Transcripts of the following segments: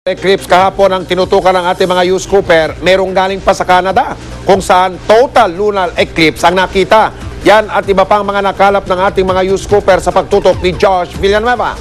Eclipse kahapon ang tinutukan ng ating mga News Cooper, merong galing pa sa Canada kung saan total lunar eclipse ang nakita. Yan at iba pang mga nakalap ng ating mga News Cooper sa pagtutok ni Josh Villanueva.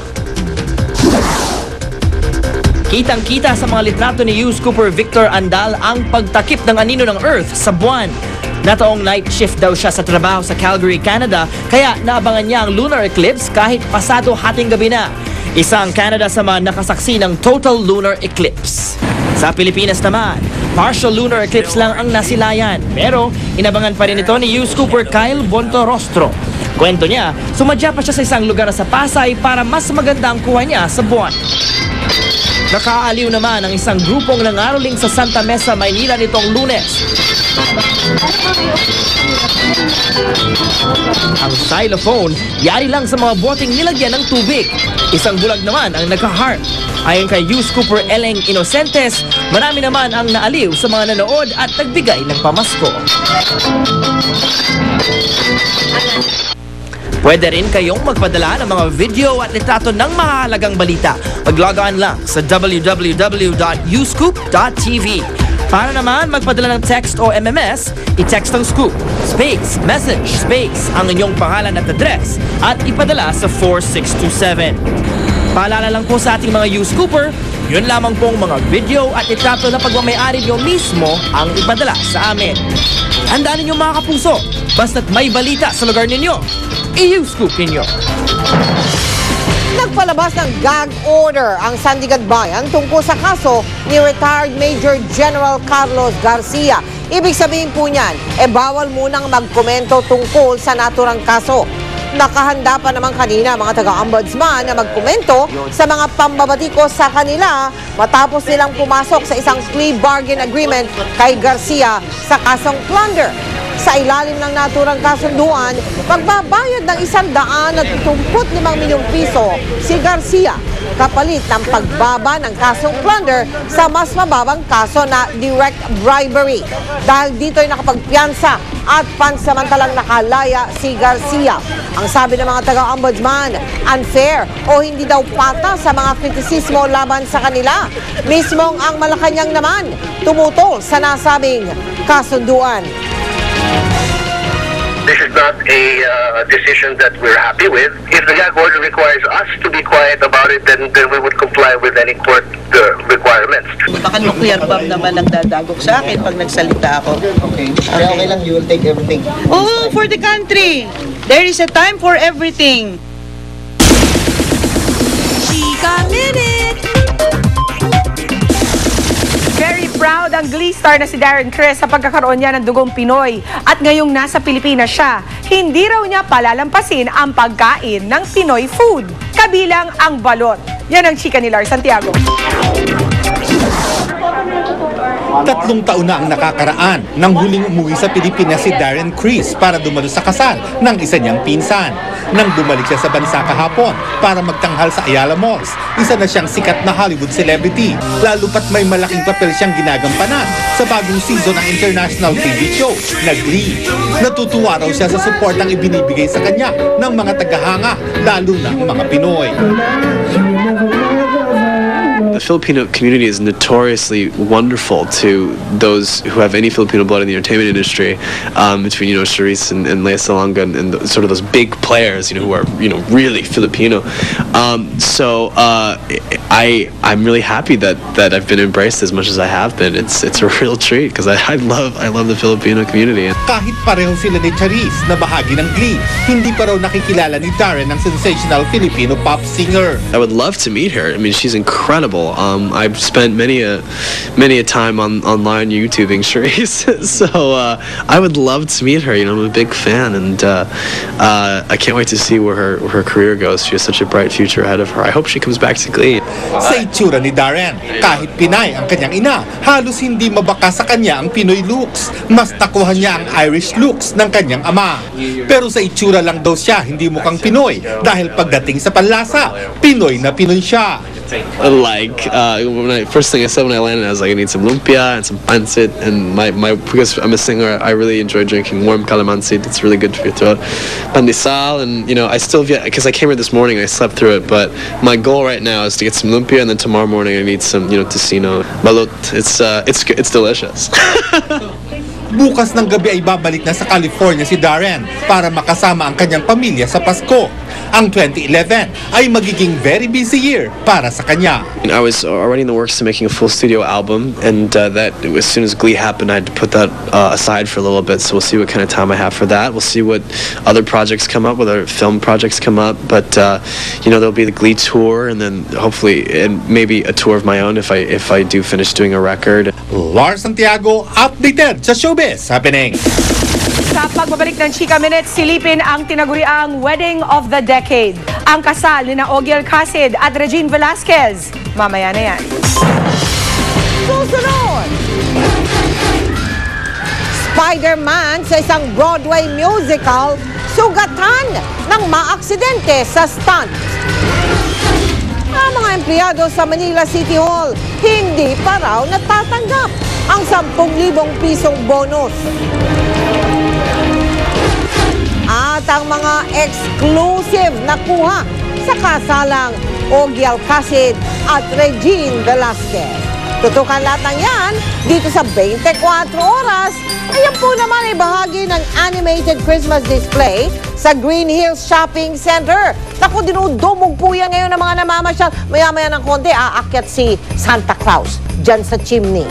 Kitang-kita sa mga litrato ni News Cooper Victor Andal ang pagtakip ng anino ng Earth sa buwan. Nataong night shift daw siya sa trabaho sa Calgary, Canada, kaya naabangan niya ang lunar eclipse kahit pasado hating gabi na. Isa ang Canada sa mga nakasaksi ng total lunar eclipse. Sa Pilipinas naman, partial lunar eclipse lang ang nasilayan. Pero inabangan pa rin ito ni News Cooper Kyle Bontorostro. Kwento niya, sumadya pa siya sa isang lugar sa Pasay para mas maganda ang kuha niya sa buwan. Nakaaliw naman ang isang grupong nangaroling sa Santa Mesa, Maynila nitong Lunes. Ang xylophone, yari lang sa mga boteng nilagyan ng tubig. Isang bulag naman ang nagka-harp. Ayon kay News Cooper Eleng Inocentes, marami naman ang naaliw sa mga nanood at nagbigay ng pamasko. Pwede rin kayong magpadala ng mga video at litrato ng mahalagang balita. Mag-log on lang sa www.uscoop.tv. Para naman magpadala ng text o MMS, i-text ang scoop, space, message, space, ang inyong pangalan at address at ipadala sa 4627. Paalala lang po sa ating mga News Cooper, yun lamang pong mga video at litrato na pagmamayari nyo mismo ang ipadala sa amin. Handaan ninyo mga kapuso, basta't may balita sa lugar ninyo, i-Scoop ninyo. Nagpalabas ng gag order ang Sandigan Bayan tungkol sa kaso ni retired Major General Carlos Garcia. Ibig sabihin po niyan, bawal munang magkomento tungkol sa naturang kaso. Nakahanda pa naman kanina mga taga-ombudsman na magkomento sa mga pambabatikos sa kanila matapos nilang pumasok sa isang plea bargain agreement kay Garcia sa kasong plunder. Sa ilalim ng naturang kasunduan, magbabayad ng 175 milyong piso si Garcia kapalit ng pagbaba ng kasong plunder sa mas mababang kaso na direct bribery. Dahil dito ay nakapagpiyansa at pansamantalang nakalaya si Garcia. Ang sabi ng mga taga-ombudsman, unfair o hindi daw pata sa mga kritisismo laban sa kanila. Mismong ang Malacanang naman tumutol sa nasabing kasunduan. This is not a decision that we're happy with. If the gag order requires us to be quiet about it, then we would comply with any court requirements. Baka nuclear bomb naman ang dadagok sa akin pag nagsalita ako. Okay. Kaya okay lang, you will take everything. Oh, for the country. There is a time for everything. Chika Minute! Very proud ang Glee star na si Darren Criss sa pagkakaroon niya ng dugong Pinoy. At ngayong nasa Pilipinas siya, hindi raw niya palalampasin ang pagkain ng Pinoy food. Kabilang ang balot. Yan ang chika ni Lars Santiago. 3 taon na ang nakakaraan nang huling umuwi sa Pilipinas si Darren Criss para dumalo sa kasal ng isa niyang pinsan. Nang bumalik siya sa bansa kahapon para magtanghal sa Ayala Malls, isa na siyang sikat na Hollywood celebrity, lalo pat may malaking papel siyang ginagampanan sa bagong season ng international TV show na Glee. Natutuwa raw siya sa suportang ibinibigay sa kanya ng mga tagahanga, lalo na ang mga Pinoy. The Filipino community is notoriously wonderful to those who have any Filipino blood in the entertainment industry, between, Charisse and Lea Salonga and sort of those big players, who are, really Filipino. So I'm really happy that I've been embraced as much as I have been. It's a real treat because I love the Filipino community. Kahit pareho sila ni Charisse na bahagi ng Glee, hindi pa raw nakikilala ni Darren ang sensational Filipino pop singer. I would love to meet her. I mean, she's incredible. I've spent many a time online YouTubing Charisse, so I would love to meet her. I'm a big fan, and I can't wait to see where her career goes. She has such a bright future ahead of her. I hope she comes back to Glee. Sa itsura ni Darren, kahit Pinay ang kanyang ina, halos hindi mabaka sa kanya ang Pinoy looks. Mas nakuha niya ang Irish looks ng kanyang ama. Pero sa itsura lang daw siya hindi mukhang Pinoy dahil pagdating sa panlasa, Pinoy na Pinoy siya. First thing I said when I landed, I was like, I need some lumpia and some pancit, and because I'm a singer, I really enjoy drinking warm calamansi. It's really good for your throat. Pandesal, and I still, because I came here this morning, I slept through it, but my goal right now is to get some lumpia, and then tomorrow morning I need some, tocino, balut. It's delicious. Bukas ng gabi ay babalik na sa California si Darren para makasama ang kanyang pamilya sa Pasko. Ang 2011 ay magiging very busy year para sa kanya. I was already in the works of making a full studio album, and that as soon as Glee happened, I had to put that aside for a little bit. So we'll see what kind of time I have for that. We'll see what other projects come up, whether film projects come up. But there'll be the Glee tour, and then hopefully, and maybe a tour of my own if I do finish doing a record. Lars Santiago, updated sa Showbiz Happening. Sa pagbabalik ng Chika Minutes, silipin ang tinaguriang Wedding of the Decade. Ang kasal ni Ogie Alcacid at Regine Velasquez. Mamaya na yan. Susunod! Spider-Man sa isang Broadway musical, sugatan ng maaksidente sa stunt. Ang mga empleyado sa Manila City Hall, hindi pa raw natatanggap ang 10,000 pisong bonus. At ang mga exclusive na kuha sa kasalang Ogie Alcacid at Regine Velasquez. Tutukan lahat ng yan dito sa 24 oras. Ayan po naman ay bahagi ng animated Christmas display sa Green Hills Shopping Center. Naku, dinudumog po yan ngayon ng mga namamasyal. Maya-maya ng konti, aakyat si Santa Claus dyan sa chimney.